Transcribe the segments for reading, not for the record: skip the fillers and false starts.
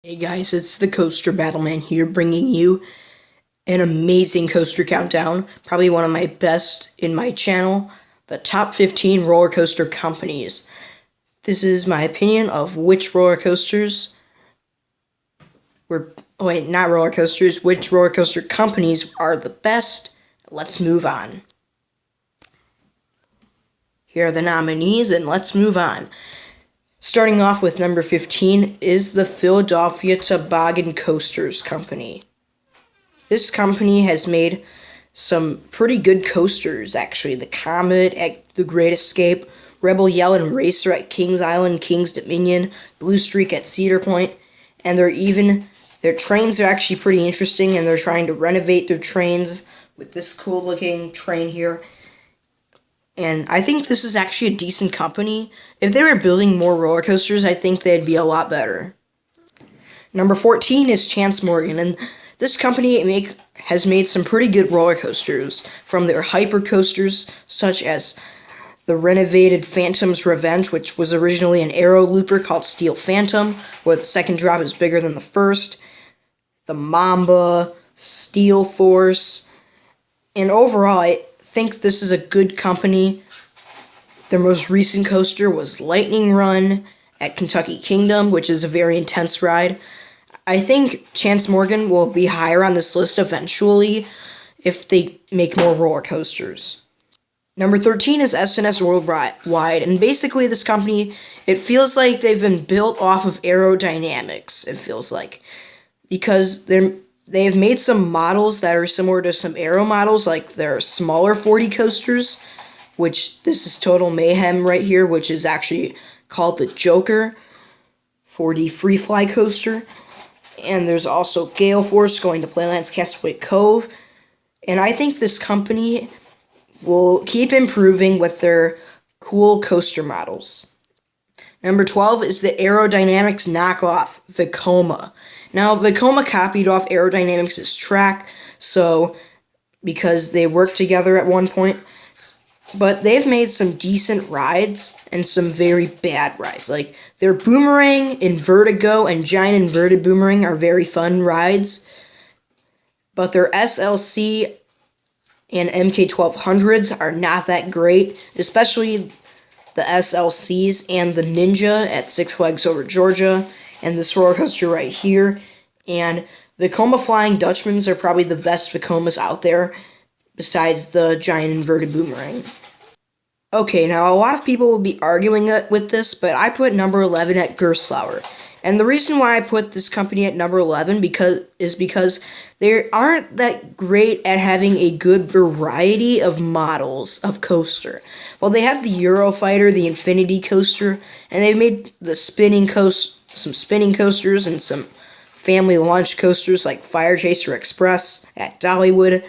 Hey guys, it's the Coaster Battleman here, bringing you an amazing coaster countdown, probably one of my best in my channel, the top 15 roller coaster companies. This is my opinion of which roller coasters not roller coasters, which roller coaster companies are the best. Let's move on. Here are the nominees, and let's move on. Starting off with number 15 is the Philadelphia Toboggan Coasters Company. This company has made some pretty good coasters, actually. The Comet at the Great Escape, Rebel Yell and Racer at Kings Island, Kings Dominion, Blue Streak at Cedar Point, and their trains are actually pretty interesting, and they're trying to renovate their trains with this cool looking train here. And I think this is actually a decent company. If they were building more roller coasters, I think they'd be a lot better. Number 14 is Chance Morgan, and this company has made some pretty good roller coasters, from their hyper coasters, such as the renovated Phantom's Revenge, which was originally an aero looper called Steel Phantom, where the second drop is bigger than the first, the Mamba, Steel Force, and overall, I think this is a good company. Their most recent coaster was Lightning Run at Kentucky Kingdom, which is a very intense ride. I think Chance Morgan will be higher on this list eventually if they make more roller coasters. Number 13 is S&S Worldwide, and basically this company, it feels like they've been built off of aerodynamics, it feels like, because they have made some models that are similar to some aero models, like their smaller 4D coasters, which this is Total Mayhem right here, which is actually called the Joker 4D Free Fly coaster. And there's also Gale Force going to Playland's Castaway Cove. And I think this company will keep improving with their cool coaster models. Number 12 is the Aerodynamics knockoff, Vekoma. Now, Vekoma copied off Aerodynamics' track, because they worked together at one point, but they've made some decent rides and some very bad rides. Like, their Boomerang, Invertigo, and Giant Inverted Boomerang are very fun rides, but their SLC and MK1200s are not that great, especially the SLCs and the Ninja at Six Flags Over Georgia, and this roller coaster right here. And Vekoma Flying Dutchmans are probably the best Vekomas out there, besides the Giant Inverted Boomerang. Okay, now a lot of people will be arguing with this, but I put number 11 at Gerstlauer. And the reason why I put this company at number 11 is because they aren't that great at having a good variety of models of coaster. Well, they have the Eurofighter, the Infinity Coaster, and they've made some spinning coasters and some family launch coasters like Fire Chaser Express at Dollywood.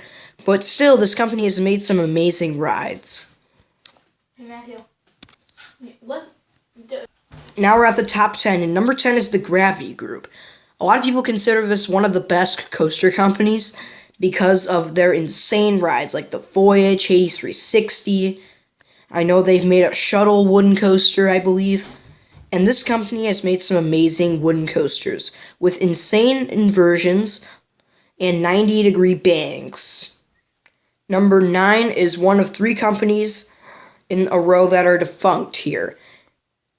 But still, this company has made some amazing rides. Hey Matthew, what? Now we're at the top 10, and number 10 is the Gravity Group. A lot of people consider this one of the best coaster companies because of their insane rides, like the Voyage, Hades 360. I know they've made a shuttle wooden coaster, I believe. And this company has made some amazing wooden coasters with insane inversions and 90-degree bangs. Number 9 is one of 3 companies in a row that are defunct here.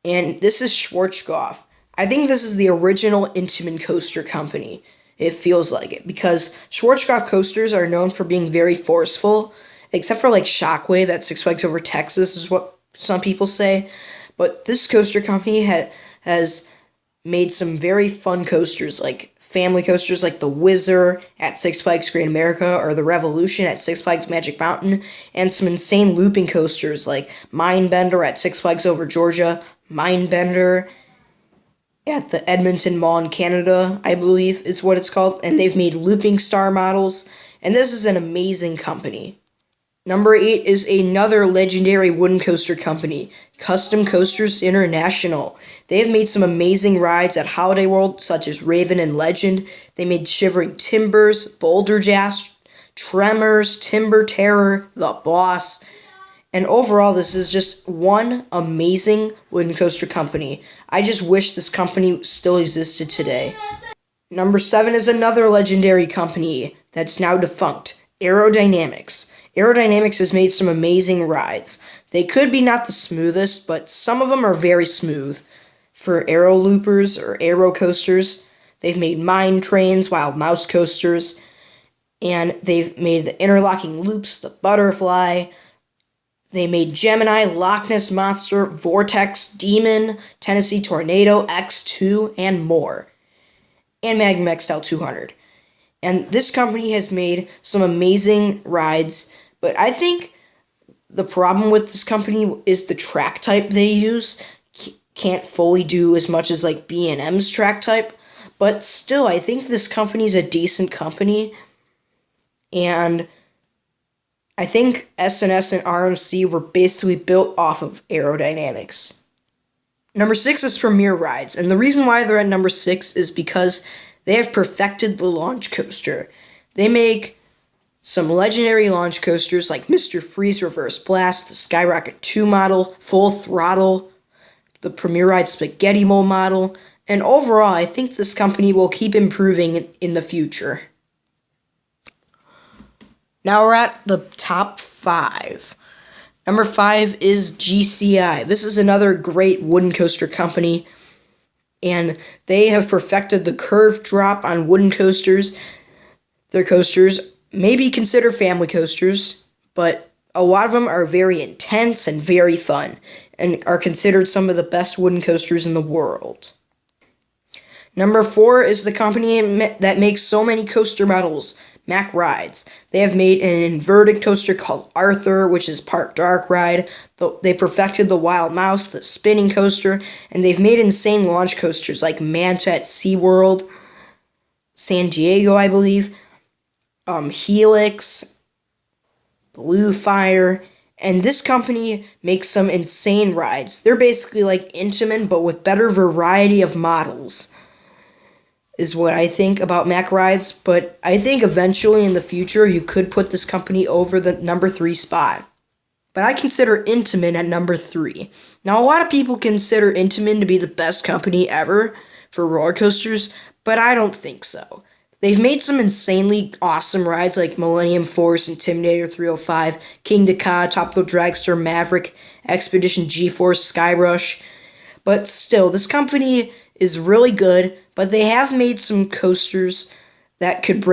And this is Schwarzkopf. I think this is the original Intamin coaster company. It feels like it, because Schwarzkopf coasters are known for being very forceful, except for like Shockwave at Six Flags Over Texas is what some people say. But this coaster company has made some very fun coasters, like family coasters like the Whizzer at Six Flags Great America, or the Revolution at Six Flags Magic Mountain, and some insane looping coasters like Mindbender at Six Flags Over Georgia, Mindbender at the Edmonton Mall in Canada, I believe is what it's called, and they've made looping star models, and this is an amazing company. Number 8 is another legendary wooden coaster company, Custom Coasters International. They have made some amazing rides at Holiday World, such as Raven and Legend. They made Shivering Timbers, Boulder Dash, Tremors, Timber Terror, The Boss, and overall this is just one amazing wooden coaster company. I just wish this company still existed today. Number 7 is another legendary company that's now defunct, Aerodynamics. Aerodynamics has made some amazing rides. They could be not the smoothest, but some of them are very smooth. For aero loopers or aero coasters, they've made mine trains, wild mouse coasters, and they've made the interlocking loops, the butterfly. They made Gemini, Loch Ness Monster, Vortex, Demon, Tennessee Tornado, X2, and more. And Magnum XL 200. And this company has made some amazing rides, but I think the problem with this company is the track type they use can't fully do as much as like B&M's track type, but still I think this company is a decent company, and I think S&S and RMC were basically built off of Aerodynamics. Number 6 is Premier Rides, and the reason why they're at number 6 is because they have perfected the launch coaster. They make some legendary launch coasters like Mr. Freeze Reverse Blast, the Skyrocket 2 model, Full Throttle, the Premier Ride Spaghetti Mold model, and overall I think this company will keep improving in the future. Now we're at the top 5. Number 5 is GCI. This is another great wooden coaster company, and they have perfected the curved drop on wooden coasters. Their coasters may be considered family coasters, but a lot of them are very intense and very fun, and are considered some of the best wooden coasters in the world. Number 4 is the company that makes so many coaster models, Mack Rides. They have made an inverted coaster called Arthur, which is part dark ride. They perfected the Wild Mouse, the spinning coaster, and they've made insane launch coasters like Manta at SeaWorld, San Diego, I believe, Helix, Blue Fire, and this company makes some insane rides. They're basically like Intamin, but with better variety of models, is what I think about Mack Rides, but I think eventually in the future you could put this company over the number 3 spot. But I consider Intamin at number 3. Now, a lot of people consider Intamin to be the best company ever for roller coasters, but I don't think so. They've made some insanely awesome rides like Millennium Force, Intimidator 305, King Dakar, Top Thrill Dragster, Maverick, Expedition G-Force, Skyrush, but still, this company is really good, but they have made some coasters that could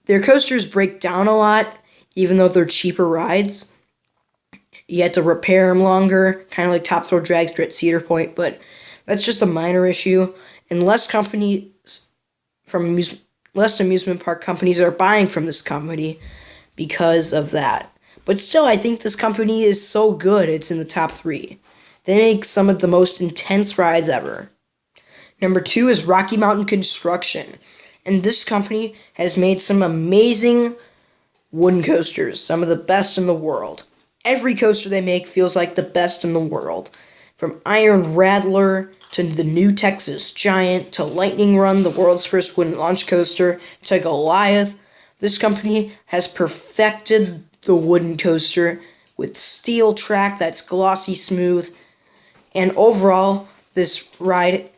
their coasters break down a lot, even though they're cheaper rides. You have to repair them longer, kind of like Top Thrill Dragster at Cedar Point, but that's just a minor issue, and less amusement park companies are buying from this company because of that. But still, I think this company is so good, it's in the top 3. They make some of the most intense rides ever. Number 2 is Rocky Mountain Construction, and this company has made some amazing wooden coasters, some of the best in the world. Every coaster they make feels like the best in the world. From Iron Rattler to the new Texas Giant to Lightning Run, the world's first wooden launch coaster, to Goliath, this company has perfected the wooden coaster with steel track that's glossy smooth, and overall, this ride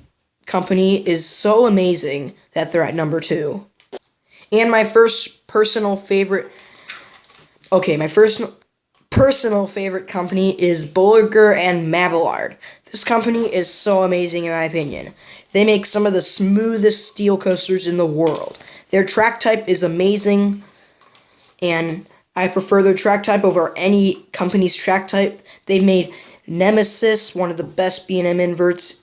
company is so amazing that they're at number 2. And my first personal favorite company is Bolliger and Mabillard. This company is so amazing in my opinion. They make some of the smoothest steel coasters in the world. Their track type is amazing, and I prefer their track type over any company's track type. They've made Nemesis, one of the best B&M inverts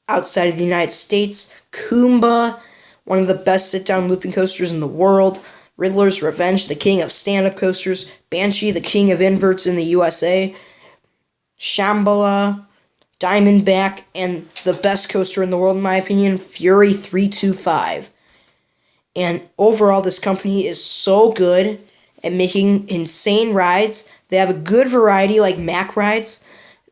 outside of the United States, Kumba, one of the best sit-down looping coasters in the world, Riddler's Revenge, the king of stand-up coasters, Banshee, the king of inverts in the USA, Shambhala, Diamondback, and the best coaster in the world in my opinion, Fury 325. And overall, this company is so good at making insane rides. They have a good variety like Mack Rides.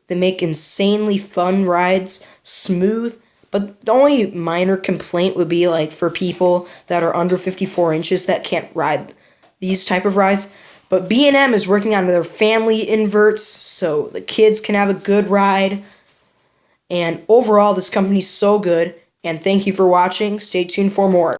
They make insanely fun rides, smooth, but the only minor complaint would be like for people that are under 54 inches that can't ride these type of rides. But B&M is working on their family inverts so the kids can have a good ride. And overall, this company's so good. And thank you for watching. Stay tuned for more.